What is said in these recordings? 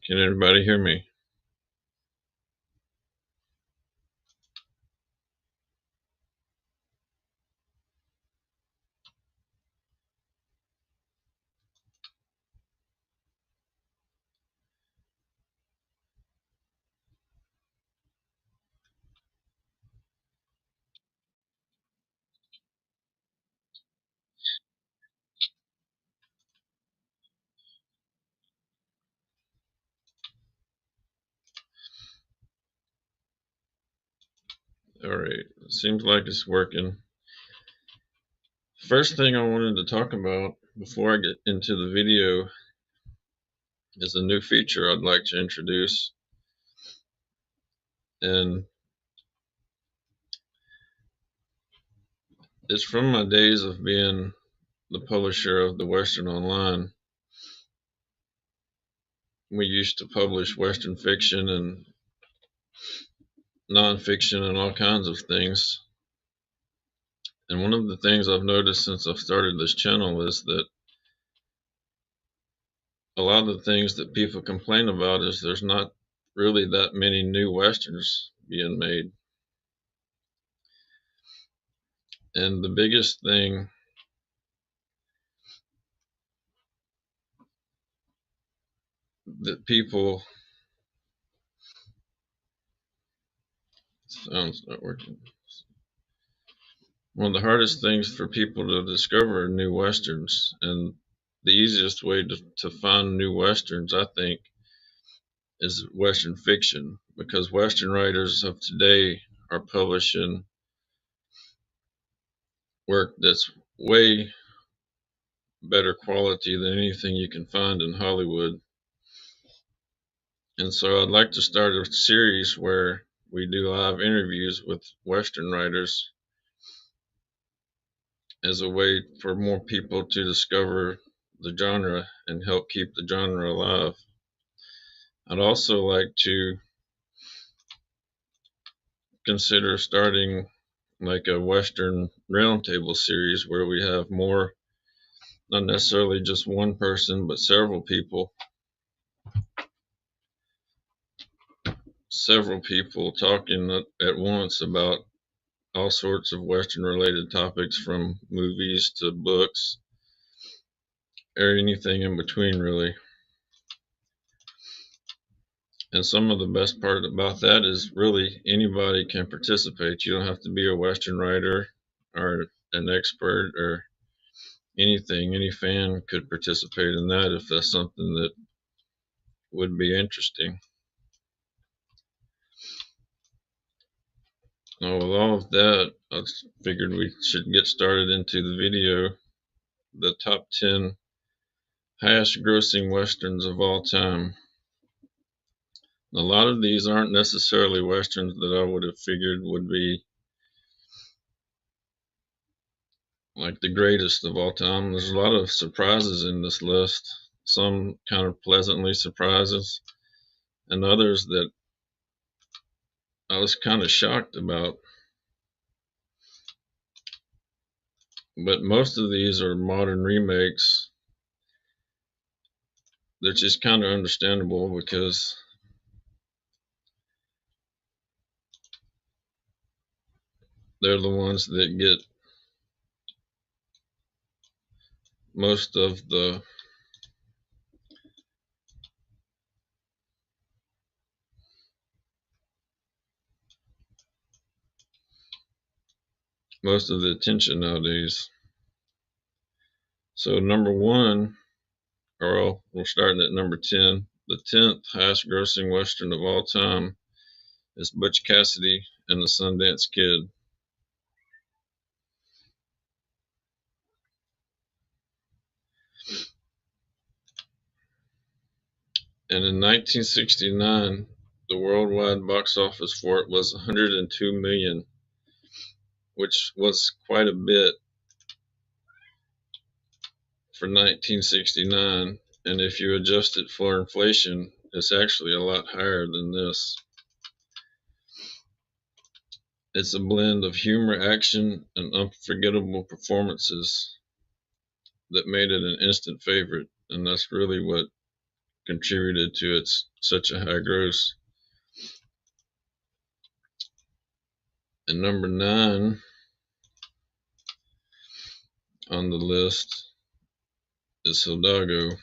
Can everybody hear me? All right, it seems like it's working. First thing I wanted to talk about before I get into the video is a new feature I'd like to introduce. And it's from my days of being the publisher of the Western Online. We used to publish Western fiction and nonfiction and all kinds of things. And one of the things I've noticed since I've started this channel is that a lot of the things that people complain about is there's not really that many new Westerns being made. And the biggest thing that people, sound's not working. One of the hardest things for people to discover new Westerns, and the easiest way to find new Westerns, I think, is Western fiction, because Western writers of today are publishing work that's way better quality than anything you can find in Hollywood. And so I'd like to start a series where we do live interviews with Western writers as a way for more people to discover the genre and help keep the genre alive. I'd also like to consider starting like a Western roundtable series where we have more, not necessarily just one person, but several people talking at once about all sorts of Western related topics, from movies to books or anything in between, really. And some of the best part about that is really anybody can participate. You don't have to be a Western writer or an expert or anything. Any fan could participate in that if that's something that would be interesting. Now, with all of that, I figured we should get started into the video. The top 10 highest grossing Westerns of all time. A lot of these aren't necessarily Westerns that I would have figured would be like the greatest of all time. There's a lot of surprises in this list, some kind of pleasantly surprises, and others that I was kind of shocked about. But most of these are modern remakes. They're just kind of understandable because they're the ones that get most of the attention nowadays. So number one, or we're starting at number 10. The 10th highest grossing Western of all time is Butch Cassidy and the Sundance Kid. And in 1969, the worldwide box office for it was 102 million, which was quite a bit for 1969. And if you adjust it for inflation, it's actually a lot higher than this. It's a blend of humor, action, and unforgettable performances that made it an instant favorite. And that's really what contributed to its such a high gross. And number 9 on the list is Hidalgo,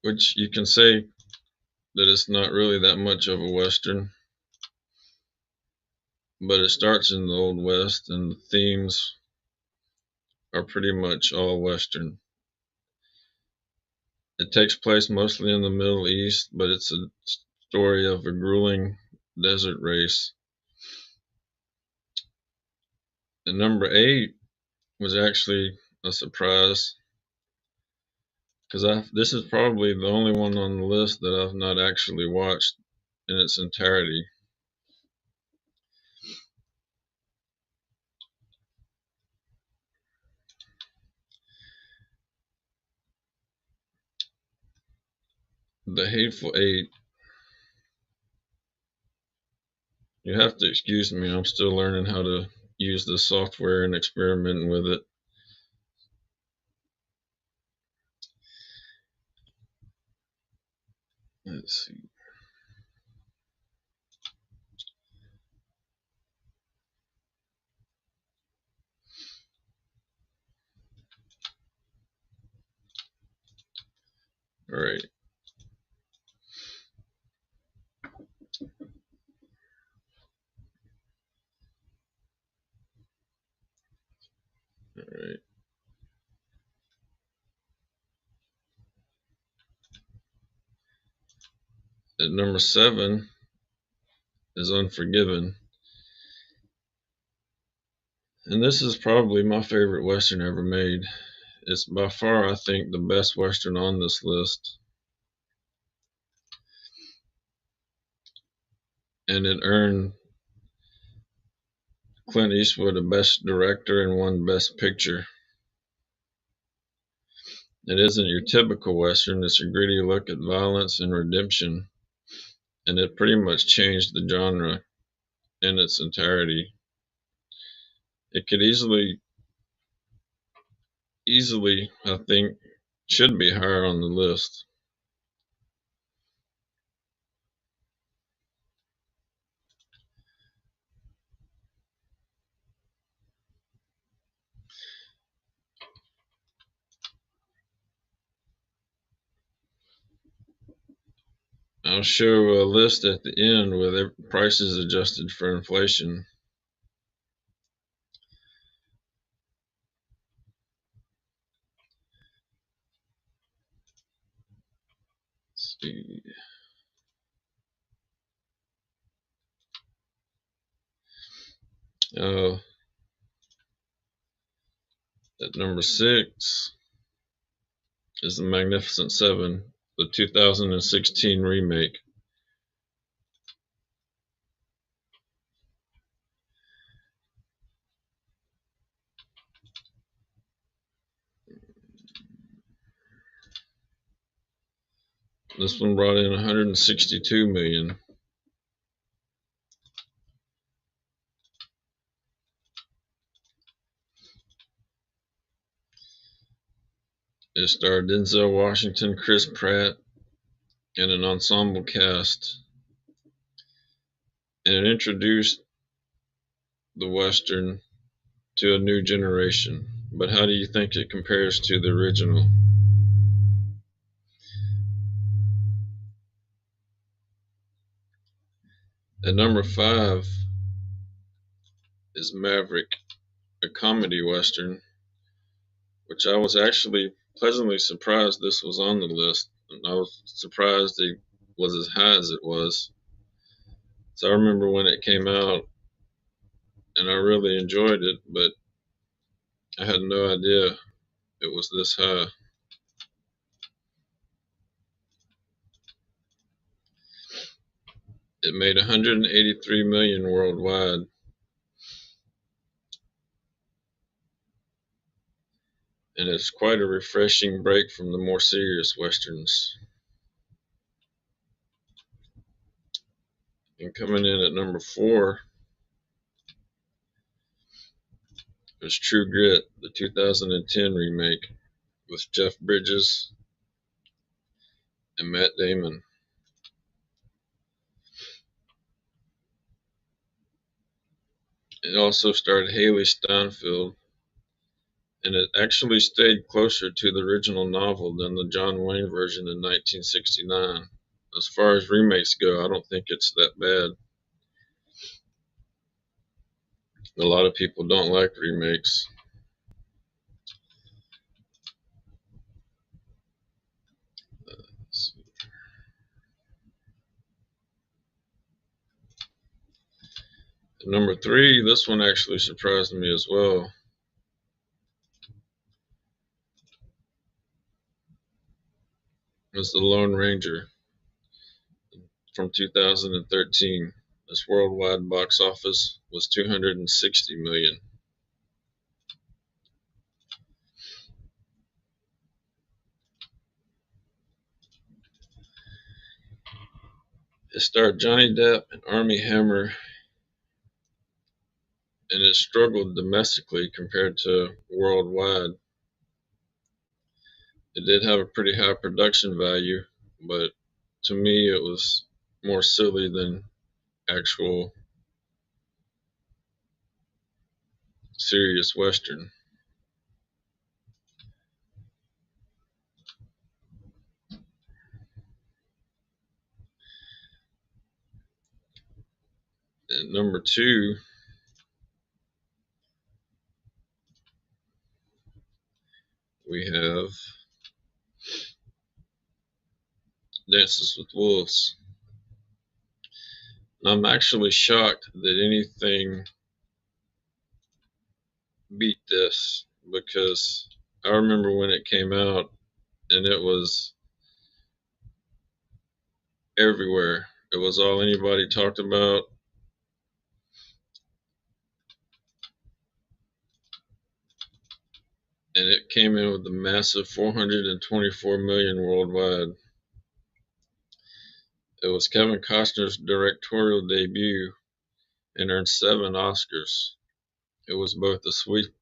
which you can say that it's not really that much of a Western, but it starts in the Old West and the themes are pretty much all Western. It takes place mostly in the Middle East, but it's a story of a grueling desert race. And number 8 was actually a surprise because this is probably the only one on the list that I've not actually watched in its entirety. The Hateful Eight. You have to excuse me, I'm still learning how to use the software and experimenting with it. Let's see. All right. All right. At number 7 is Unforgiven. And this is probably my favorite Western ever made. It's by far, I think, the best Western on this list. And it earned Clint Eastwood a Best Director and won Best Picture. It isn't your typical Western, it's a gritty look at violence and redemption. And it pretty much changed the genre in its entirety. It could easily, I think, should be higher on the list. I'll show a list at the end with prices adjusted for inflation. Let's see. At number 6 is The Magnificent Seven, the 2016 remake. This one brought in 162 million. It starred Denzel Washington, Chris Pratt, and an ensemble cast. And it introduced the Western to a new generation. But how do you think it compares to the original? At number 5 is Maverick, a comedy Western, which I was actually pleasantly surprised this was on the list. And I was surprised it was as high as it was. So I remember when it came out and I really enjoyed it, but I had no idea it was this high. It made 183 million worldwide. And it's quite a refreshing break from the more serious westerns. And coming in at number 4 is True Grit, the 2010 remake. with Jeff Bridges and Matt Damon. It also starred Haley Steinfeld, and it actually stayed closer to the original novel than the John Wayne version in 1969. As far as remakes go, I don't think it's that bad. A lot of people don't like remakes. Number three, this one actually surprised me as well. It's The Lone Ranger from 2013. Its worldwide box office was 260 million. It starred Johnny Depp and Armie Hammer, and it struggled domestically compared to worldwide. It did have a pretty high production value, but to me it was more silly than actual serious Western. And number two, we have Dances with Wolves. I'm actually shocked that anything beat this, because I remember when it came out and it was everywhere. It was all anybody talked about. And it came in with a massive 424 million worldwide. It was Kevin Costner's directorial debut and earned 7 Oscars. It was both a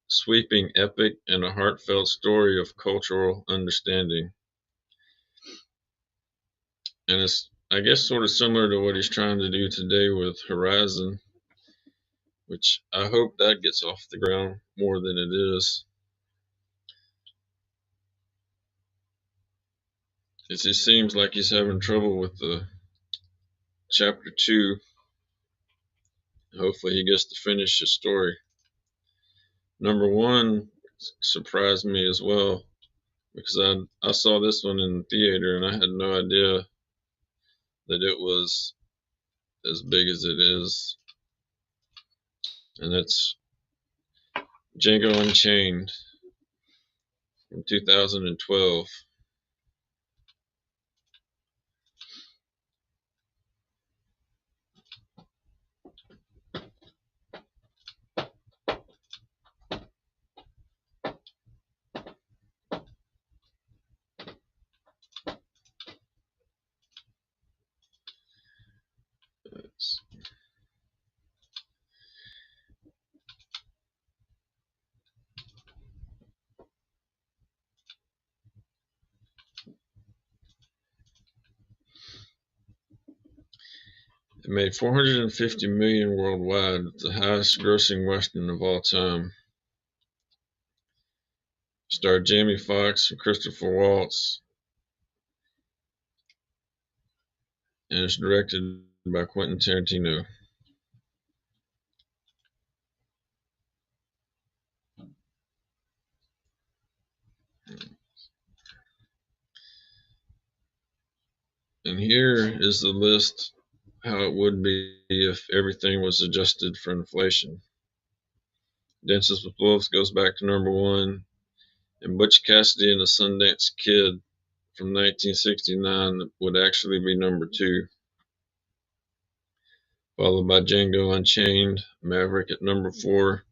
sweeping epic and a heartfelt story of cultural understanding. And it's, I guess, sort of similar to what he's trying to do today with Horizon, which I hope that gets off the ground more than it is. It just seems like he's having trouble with the chapter 2. Hopefully he gets to finish his story. Number 1 surprised me as well, because I saw this one in the theater and I had no idea that it was as big as it is. And that's Django Unchained from 2012. It made 450 million worldwide, the highest grossing Western of all time. Starred Jamie Foxx and Christopher Waltz, and it's directed by Quentin Tarantino. And here is the list, how it would be if everything was adjusted for inflation. Dances with Wolves goes back to number 1, and Butch Cassidy and the Sundance Kid from 1969 would actually be number 2, followed by Django Unchained, Maverick at number 4,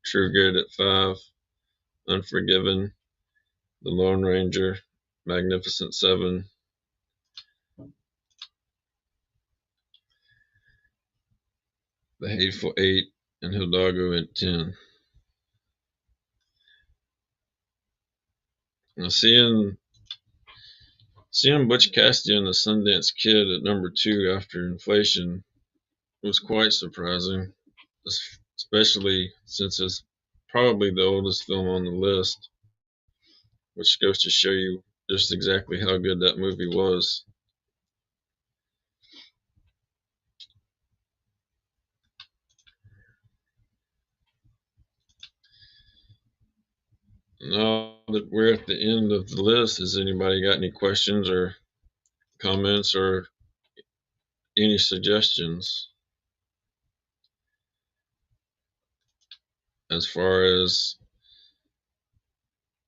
True Grit at 5, Unforgiven, The Lone Ranger, Magnificent Seven, The Hateful Eight, and Hidalgo at 10. Now, seeing Butch Cassidy and the Sundance Kid at number 2 after Inflation was quite surprising, especially since it's probably the oldest film on the list, which goes to show you just exactly how good that movie was. Now that we're at the end of the list, has anybody got any questions or comments or any suggestions as far as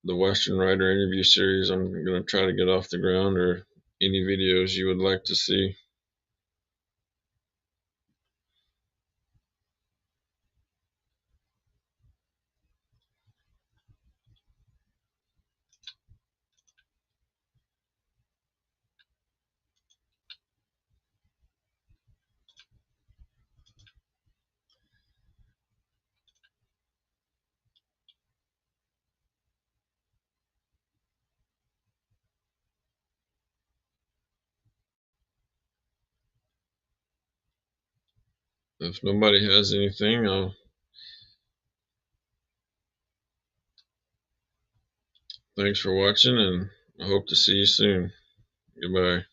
the Western Writer interview series I'm going to try to get off the ground, or any videos you would like to see? If nobody has anything, thanks for watching, and I hope to see you soon. Goodbye.